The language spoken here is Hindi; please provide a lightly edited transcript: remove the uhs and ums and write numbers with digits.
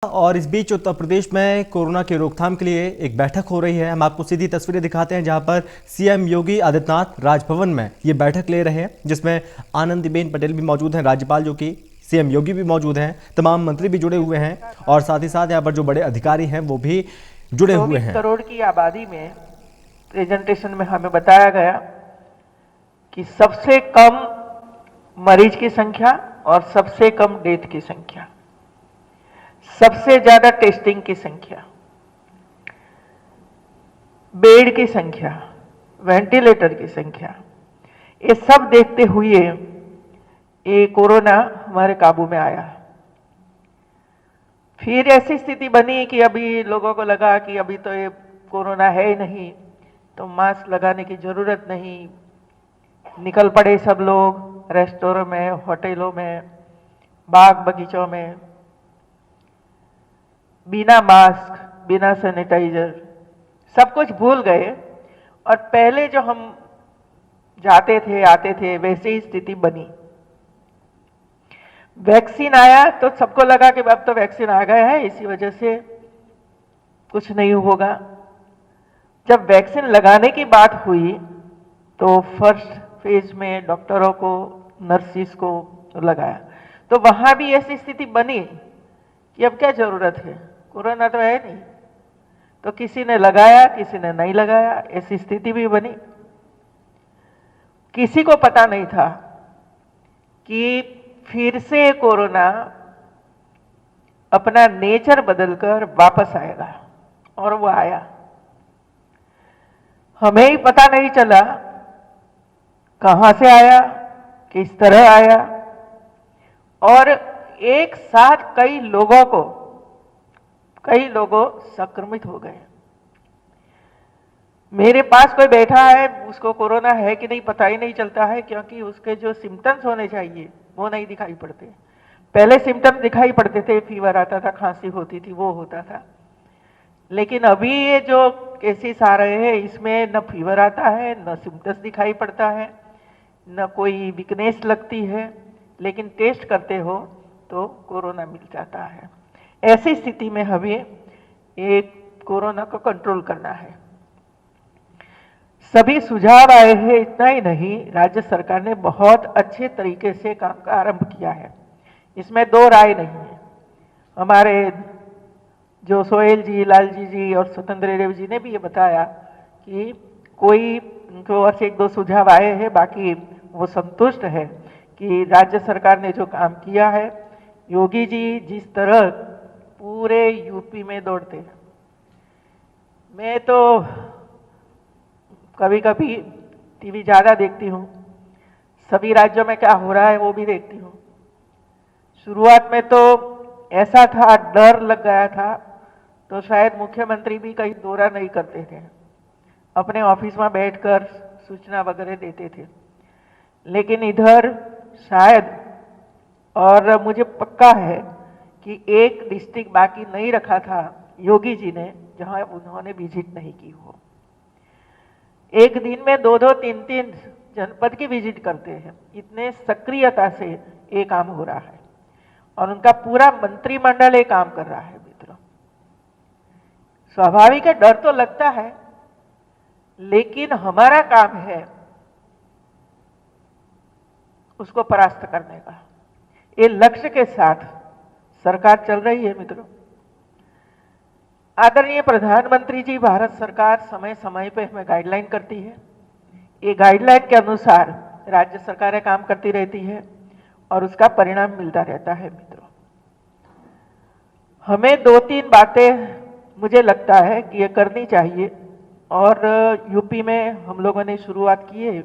और इस बीच उत्तर प्रदेश में कोरोना की रोकथाम के लिए एक बैठक हो रही है। हम आपको सीधी तस्वीरें दिखाते हैं जहां पर सीएम योगी आदित्यनाथ राजभवन में ये बैठक ले रहे हैं, जिसमें आनंदीबेन पटेल भी मौजूद हैं, राज्यपाल जो कि सीएम योगी भी मौजूद हैं, तमाम मंत्री भी जुड़े हुए हैं और साथ ही साथ यहाँ पर जो बड़े अधिकारी हैं वो भी जुड़े हुए हैं। करोड़ की आबादी में प्रेजेंटेशन में हमें बताया गया कि सबसे कम मरीज की संख्या और सबसे कम डेथ की संख्या, सबसे ज्यादा टेस्टिंग की संख्या, बेड की संख्या, वेंटिलेटर की संख्या, ये सब देखते हुए ये कोरोना हमारे काबू में आया। फिर ऐसी स्थिति बनी कि अभी लोगों को लगा कि अभी तो ये कोरोना है ही नहीं, तो मास्क लगाने की जरूरत नहीं। निकल पड़े सब लोग रेस्टोरेंट में, होटलों में, बाग बगीचों में, बिना मास्क, बिना सैनिटाइजर, सब कुछ भूल गए और पहले जो हम जाते थे आते थे वैसी ही स्थिति बनी। वैक्सीन आया तो सबको लगा कि अब तो वैक्सीन आ गया है, इसी वजह से कुछ नहीं होगा। जब वैक्सीन लगाने की बात हुई तो फर्स्ट फेज में डॉक्टरों को, नर्सिस को लगाया, तो वहां भी ऐसी स्थिति बनी कि अब क्या जरूरत है, कोरोना तो है नहीं, तो किसी ने लगाया किसी ने नहीं लगाया, ऐसी स्थिति भी बनी। किसी को पता नहीं था कि फिर से कोरोना अपना नेचर बदलकर वापस आएगा, और वो आया। हमें ही पता नहीं चला कहां से आया, किस तरह आया, और एक साथ कई लोगों संक्रमित हो गए। मेरे पास कोई बैठा है, उसको कोरोना है कि नहीं पता ही नहीं चलता है, क्योंकि उसके जो सिम्टम्स होने चाहिए वो नहीं दिखाई पड़ते। पहले सिम्टम्स दिखाई पड़ते थे, फीवर आता था, खांसी होती थी, वो होता था। लेकिन अभी ये जो केसेस आ रहे हैं इसमें न फीवर आता है, न सिम्टम्स दिखाई पड़ता है, न कोई वीकनेस लगती है, लेकिन टेस्ट करते हो तो कोरोना मिल जाता है। ऐसी स्थिति में हमें एक कोरोना को कंट्रोल करना है। सभी सुझाव आए हैं, इतना ही नहीं, राज्य सरकार ने बहुत अच्छे तरीके से काम का आरंभ किया है, इसमें दो राय नहीं है। हमारे जो सोहेल जी, लालजी जी और स्वतंत्र देव जी ने भी ये बताया कि कोई उनको और से एक दो सुझाव आए हैं, बाकी वो संतुष्ट है कि राज्य सरकार ने जो काम किया है। योगी जी जिस तरह पूरे यूपी में दौड़ते हैं, मैं तो कभी कभी टीवी ज्यादा देखती हूँ, सभी राज्यों में क्या हो रहा है वो भी देखती हूँ। शुरुआत में तो ऐसा था, डर लग गया था, तो शायद मुख्यमंत्री भी कहीं दौरा नहीं करते थे, अपने ऑफिस में बैठकर सूचना वगैरह देते थे। लेकिन इधर शायद, और मुझे पक्का है कि एक डिस्ट्रिक्ट बाकी नहीं रखा था योगी जी ने जहां उन्होंने विजिट नहीं की हो। एक दिन में 2-2, 3-3 जनपद की विजिट करते हैं, इतने सक्रियता से ये काम हो रहा है और उनका पूरा मंत्रिमंडल ये काम कर रहा है। मित्रों, स्वाभाविक है, डर तो लगता है, लेकिन हमारा काम है उसको परास्त करने का। ये लक्ष्य के साथ सरकार चल रही है। मित्रों, आदरणीय प्रधानमंत्री जी, भारत सरकार समय समय पे हमें गाइडलाइन करती है, ये गाइडलाइन के अनुसार राज्य सरकारें काम करती रहती है और उसका परिणाम मिलता रहता है। मित्रों, हमें 2-3 बातें मुझे लगता है कि ये करनी चाहिए, और यूपी में हम लोगों ने शुरुआत की है